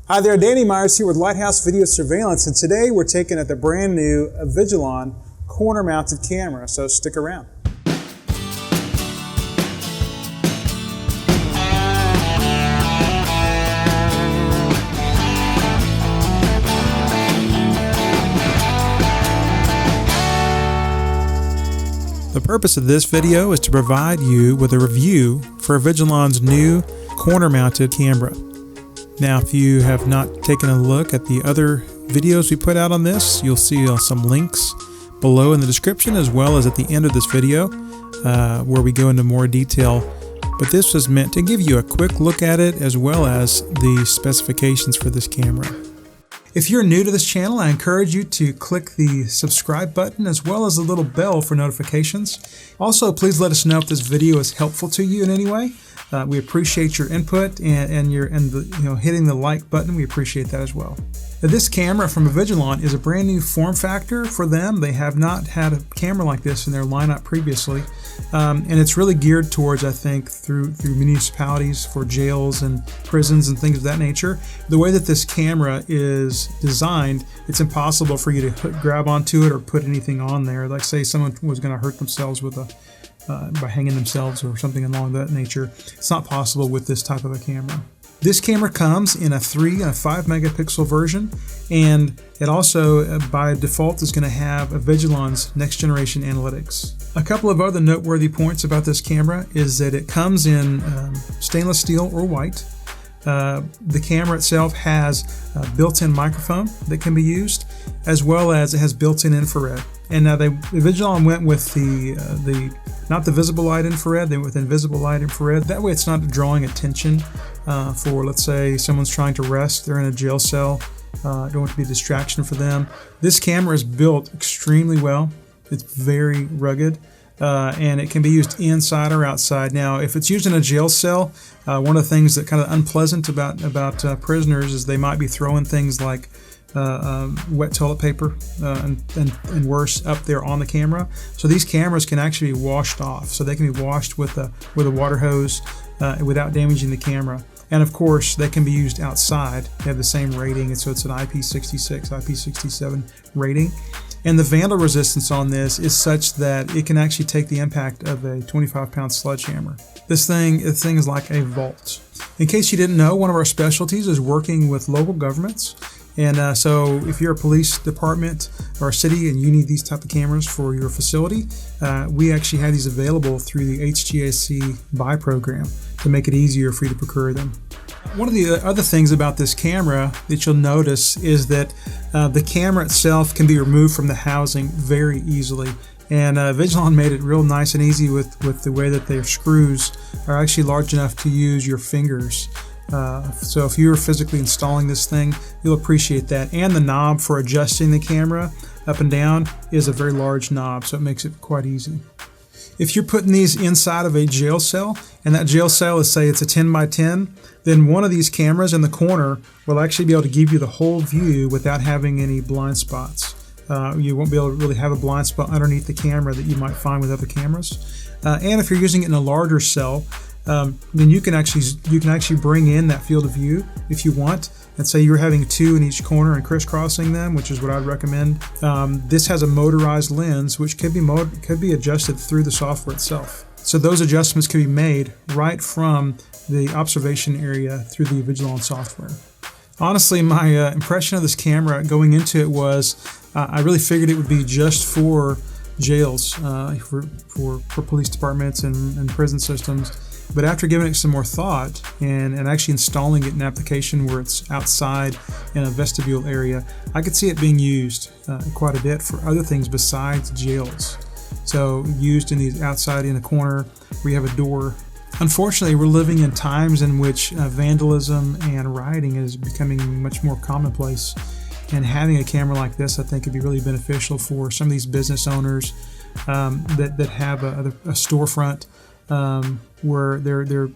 Hi there, Danny Myers here with Lighthouse Video Surveillance, and today we're taking at the brand new Avigilon corner mounted camera, so stick around. The purpose of this video is to provide you with a review for Avigilon's new corner mounted camera. Now, if you have not taken a look at the other videos we put out on this, you'll see some links below in the description as well as at the end of this video where we go into more detail. But this was meant to give you a quick look at it as well as the specifications for this camera. If you're new to this channel, I encourage you to click the subscribe button as well as the little bell for notifications. Also, please let us know if this video is helpful to you in any way. We appreciate your input and hitting the like button. We appreciate that as well. Now, this camera from Avigilon is a brand new form factor for them. They have not had a camera like this in their lineup previously, and it's really geared towards, I think, through municipalities for jails and prisons and things of that nature. The way that this camera is designed, it's impossible for you to grab onto it or put anything on there. Like, say someone was going to hurt themselves with by hanging themselves or something along that nature. It's not possible with this type of a camera. This camera comes in a 3 and a 5 megapixel version, and it also by default is going to have Avigilon's next generation analytics. A couple of other noteworthy points about this camera is that it comes in stainless steel or white. The camera itself has a built-in microphone that can be used, as well as it has built-in infrared. And now Avigilon went with not the visible light infrared, they went with invisible light infrared. That way it's not drawing attention for, let's say, someone's trying to rest, they're in a jail cell, don't want to be a distraction for them. This camera is built extremely well. It's very rugged. And it can be used inside or outside. Now, if it's used in a jail cell, one of the things that kind of unpleasant about prisoners is they might be throwing things like wet toilet paper and worse up there on the camera. So these cameras can actually be washed off. So they can be washed with a water hose without damaging the camera. And of course, they can be used outside. They have the same rating, and so it's an Ip66, Ip67 rating. And the Vandal-Resistance on this is such that it can actually take the impact of a 25-pound sledgehammer. This thing is like a vault. In case you didn't know, one of our specialties is working with local governments. And so if you're a police department or a city and you need these type of cameras for your facility, we actually have these available through the HGAC buy program to make it easier for you to procure them. One of the other things about this camera that you'll notice is that the camera itself can be removed from the housing very easily. And Avigilon made it real nice and easy with the way that their screws are actually large enough to use your fingers. So if you're physically installing this thing, you'll appreciate that. And the knob for adjusting the camera up and down is a very large knob, so it makes it quite easy. If you're putting these inside of a jail cell, and that jail cell is, say, it's a 10 by 10, then one of these cameras in the corner will actually be able to give you the whole view without having any blind spots. You won't be able to really have a blind spot underneath the camera that you might find with other cameras. And if you're using it in a larger cell, then you can actually bring in that field of view if you want. And say you're having 2 in each corner and crisscrossing them, which is what I'd recommend. This has a motorized lens, which could be adjusted through the software itself. So those adjustments can be made right from the observation area through the Avigilon software. Honestly, my impression of this camera going into it was I really figured it would be just for jails, for police departments and prison systems. But after giving it some more thought and actually installing it in an application where it's outside in a vestibule area, I could see it being used quite a bit for other things besides jails. So used in these outside in a corner where you have a door. Unfortunately, we're living in times in which vandalism and rioting is becoming much more commonplace. And having a camera like this, I think, could be really beneficial for some of these business owners that have a storefront where their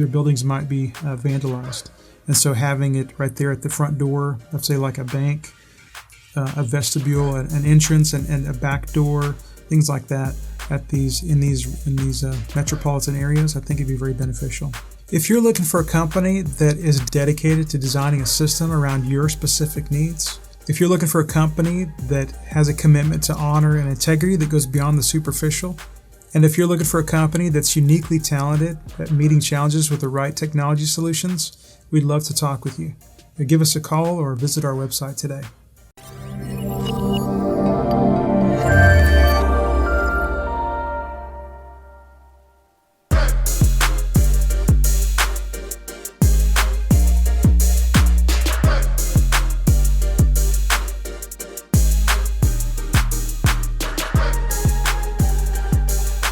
buildings might be vandalized. And so having it right there at the front door of, say, like a bank, a vestibule, an entrance, and a back door, things like that in these metropolitan areas, I think it'd be very beneficial. If you're looking for a company that is dedicated to designing a system around your specific needs, if you're looking for a company that has a commitment to honor and integrity that goes beyond the superficial, and if you're looking for a company that's uniquely talented at meeting challenges with the right technology solutions, we'd love to talk with you. Give us a call or visit our website today.